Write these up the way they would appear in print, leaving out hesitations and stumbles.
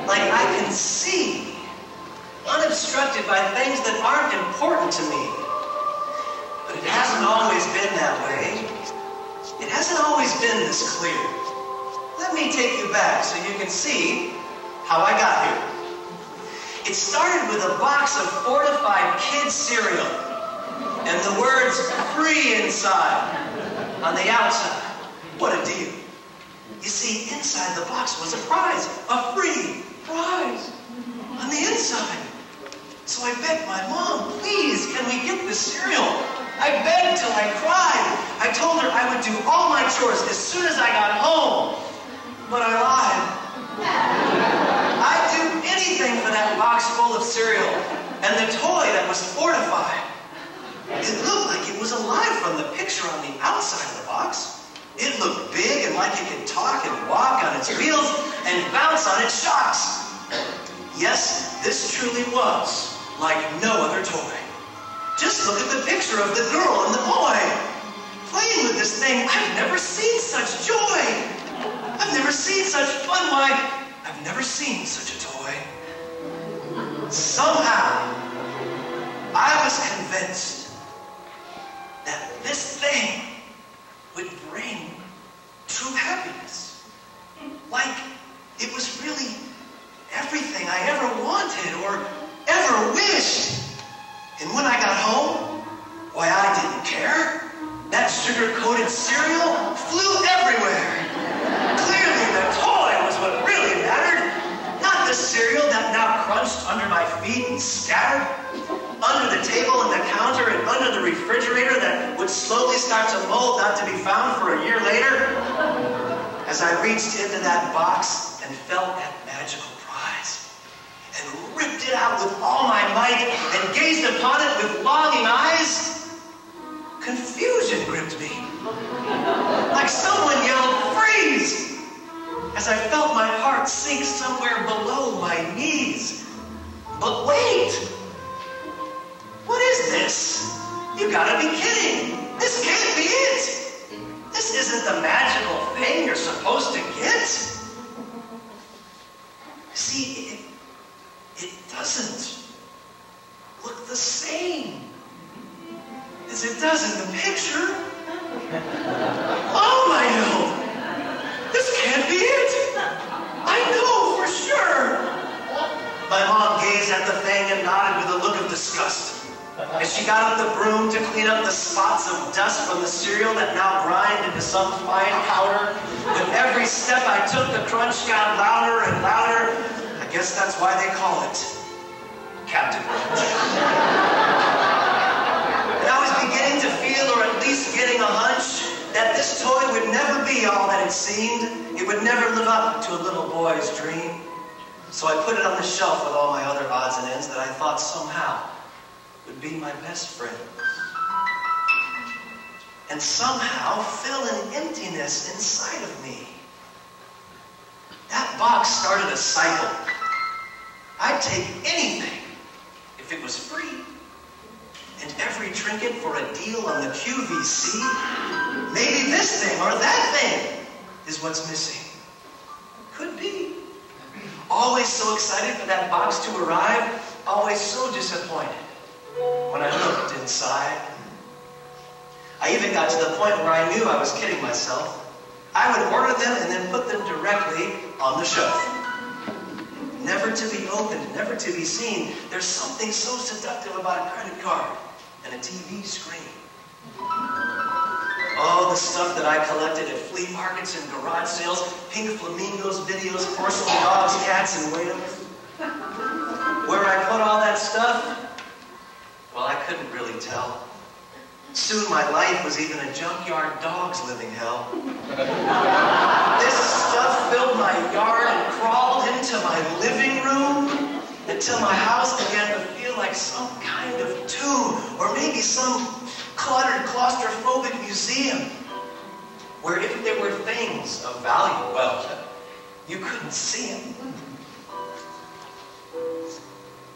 like I can see, unobstructed by things that aren't important to me. But it hasn't always been that way. It hasn't always been this clear. Let me take you back so you can see how I got here. It started with a box of fortified kids cereal and the words "free" inside on the outside. What a deal. You see, inside the box was a prize, a free prize on the inside. So I begged my mom, please, can we get this cereal? I begged till I cried. I told her I would do all my chores as soon as I got home. But I lied. I'd do anything for that box full of cereal and the toy that was fortified. It looked like it was alive from the picture on the outside of the box. It looked big and like it could talk and walk on its wheels and bounce on its shocks. Yes, this truly was like no other toy. Just look at the picture of the girl and the boy. Playing with this thing, I've never seen such joy. I've never seen such fun. Why, I've never seen such a toy. Somehow, I was convinced that this thing would bring true happiness. Like it was really everything I ever wanted or ever wished. And when I got home, why, I didn't care. That sugar-coated cereal flew everywhere. Clearly, the toy was what really mattered, not the cereal that now crunched under my feet and scattered under the table and the counter and under the refrigerator that would slowly start to mold, not to be found for a year later. As I reached into that box and felt that magical prize and ripped it out with all my might and gazed upon it with longing eyes, confusion gripped me. Like someone yelled, "Freeze!" as I felt my heart sink somewhere below my knees. But wait! What is this? You gotta be kidding! This can't be it! This isn't the magical thing you're supposed to get. See, it doesn't look the same as it does in the picture. Oh, I know! This can't be it! I know for sure! My mom gazed at the thing and nodded with a look of disgust as she got out the broom to clean up the spots of dust from the cereal that now grind into some fine powder. With every step I took, the crunch got louder and louder. I guess that's why they call it Captain Crunch. And I was beginning to feel, or at least getting a hunch, that this toy would never be all that it seemed. It would never live up to a little boy's dream. So I put it on the shelf with all my other odds and ends that I thought somehow would be my best friend. And somehow fill an emptiness inside of me. That box started a cycle. I'd take anything if it was free. And every trinket for a deal on the QVC. Maybe this thing or that thing is what's missing. Could be. Always so excited for that box to arrive. Always so disappointed when I looked inside. I even got to the point where I knew I was kidding myself. I would order them and then put them directly on the shelf. Never to be opened, never to be seen. There's something so seductive about a credit card and a TV screen. Oh, the stuff that I collected at flea markets and garage sales, pink flamingos, videos, porcelain dogs, cats, and whales. Where I put all that stuff? Well, I couldn't really tell. Soon my life was even a junkyard dog's living hell. This stuff filled my yard and crawled into my living room until my house began to feel like some kind of tomb, or maybe some cluttered, claustrophobic museum, where if there were things of value, well, you couldn't see them.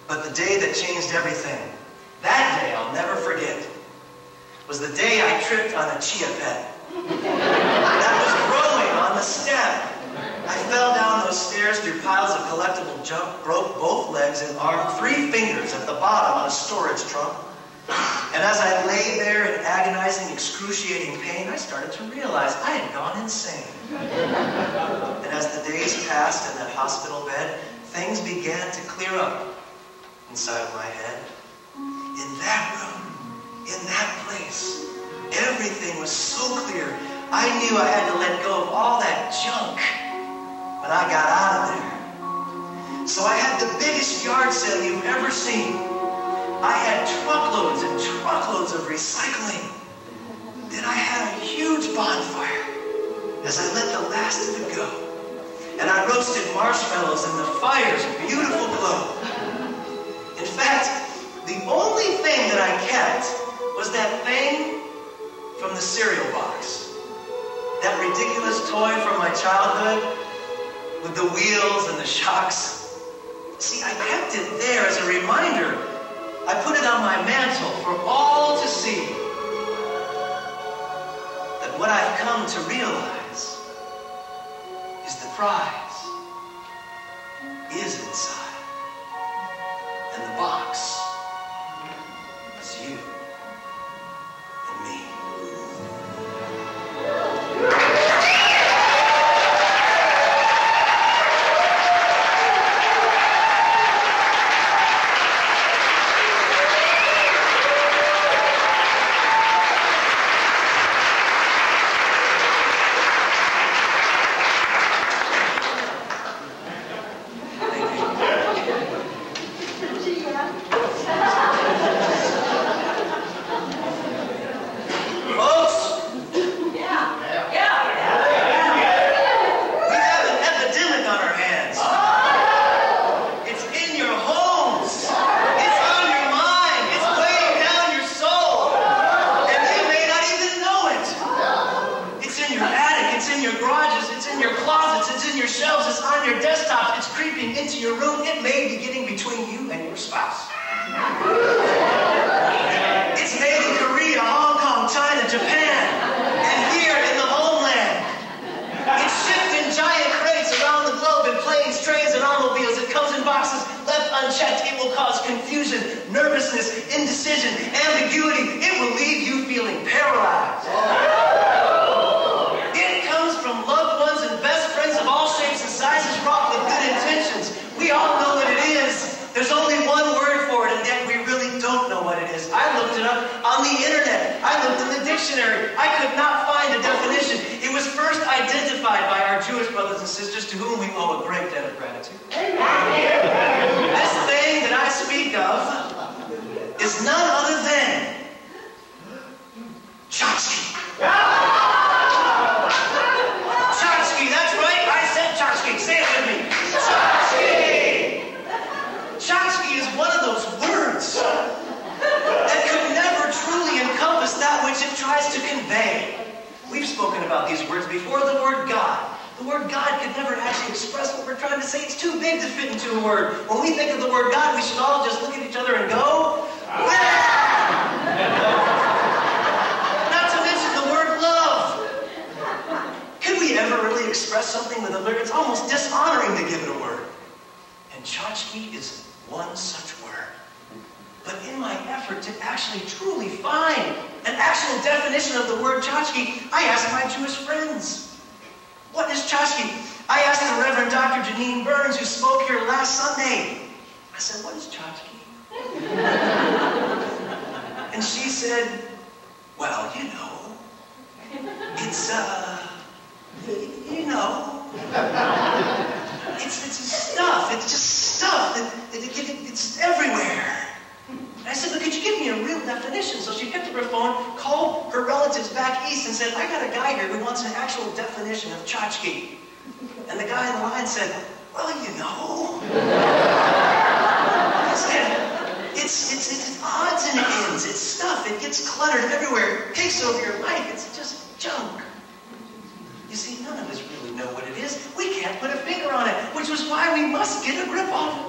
But the day that changed everything, that day I'll never forget, was the day I tripped on a chia pet that was growing on the stem. I fell down those stairs through piles of collectible junk, broke both legs and arm, 3 fingers at the bottom on a storage trunk. And as I lay there in agonizing, excruciating pain, I started to realize I had gone insane. And as the days passed in that hospital bed, things began to clear up inside of my head. In that room, in that place, everything was so clear. I knew I had to let go of all that junk when I got out of there. So I had the biggest yard sale you've ever seen. I had truckloads and truckloads of recycling. Then I had a huge bonfire as I let the last of it go. And I roasted marshmallows in the fire's beautiful glow. In fact, the only thing that I kept was that thing from the cereal box. That ridiculous toy from my childhood with the wheels and the shocks. See, I kept it there as a reminder. I put it on my mantle for all to see that what I've come to realize is the prize is inside, and the box is you and me. Chotchky is one such word. But in my effort to actually truly find an actual definition of the word Chotchky, I asked my Jewish friends, what is Chotchky? I asked the Reverend Dr. Janine Burns, who spoke here last Sunday. I said, what is Chotchky? And she said, well, you know, it's, you know, it's stuff. It's just stuff. It's everywhere. And I said, but could you give me a real definition? So she picked up her phone, called her relatives back east, and said, I got a guy here who wants an actual definition of Chotchky. And the guy in the line said, well, you know. I said, it's odds and ends. It's stuff. It gets cluttered everywhere. It takes over your life. It's just junk. You see, none of us really know what it is. We can't put a finger on it, which was why we must get a grip on it.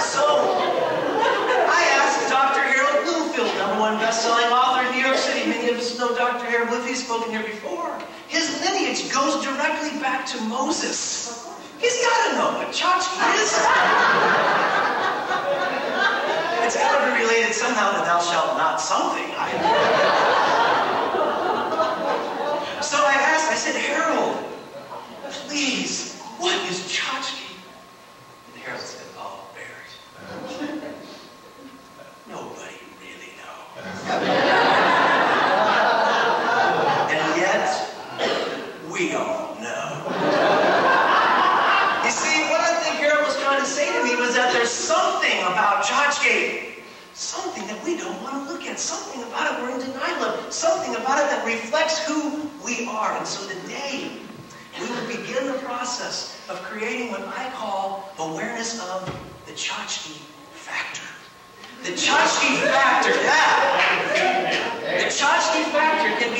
So, I asked Dr. Harold Bloomfield, #1 best-selling author in the goes directly back to Moses. He's got to know what tchotchke is. It's got to be related somehow to thou shalt not something. So I asked, I said, Harold, please, what is tchotchke? And Harold said, oh, Barrett, nobody really knows. And yet, we all know. You see, what I think Harold was trying to say to me was that there's something about tchotchke, something that we don't want to look at, something about it we're in denial of, something about it that reflects who we are. And so today, we will begin the process of creating what I call awareness of the tchotchke factor. The tchotchke factor, yeah. The tchotchke factor can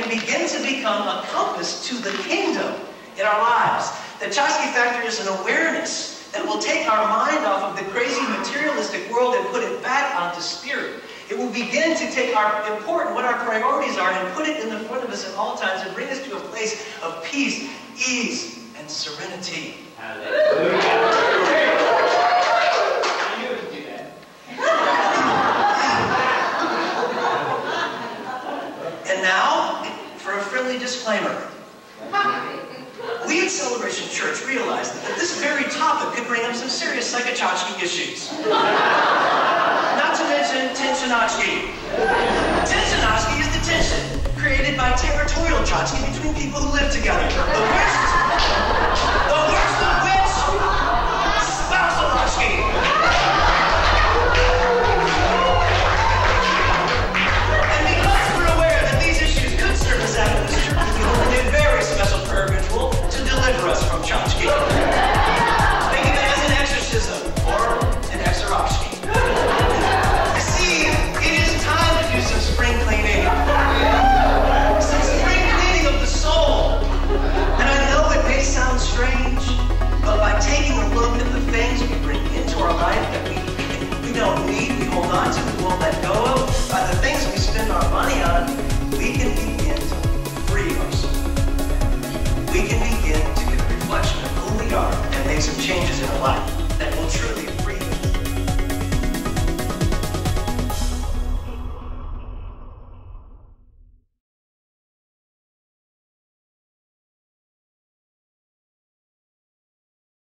begin to become a compass to the kingdom in our lives. The tchotchke factor is an awareness that will take our mind off of the crazy materialistic world and put it back onto spirit. It will begin to take what our priorities are, and put it in the front of us at all times and bring us to a place of peace, ease, and serenity. And now, for a friendly disclaimer. We at Celebration Church realized that this very topic could bring up some serious psychotchotchke issues. Not to mention tensionotchke. Tensionotchke is the tension created by territorial tchotchke between people who live together. The worst of which, spousal-otchke. And because we're aware that these issues could serve as avenues, church will be holding a very special prayer ritual to deliver us from tchotchke. Think of it as an exorcism or an exorotchke. You see, it is time to do some spring cleaning. Some spring cleaning of the soul. And I know it may sound strange, but by taking a look at the things we bring into our life that we don't need, we hold on to, we won't let go of, by the things we spend our money on, we can begin to free ourselves. We can begin to get a reflection of who we are and make some changes in our life.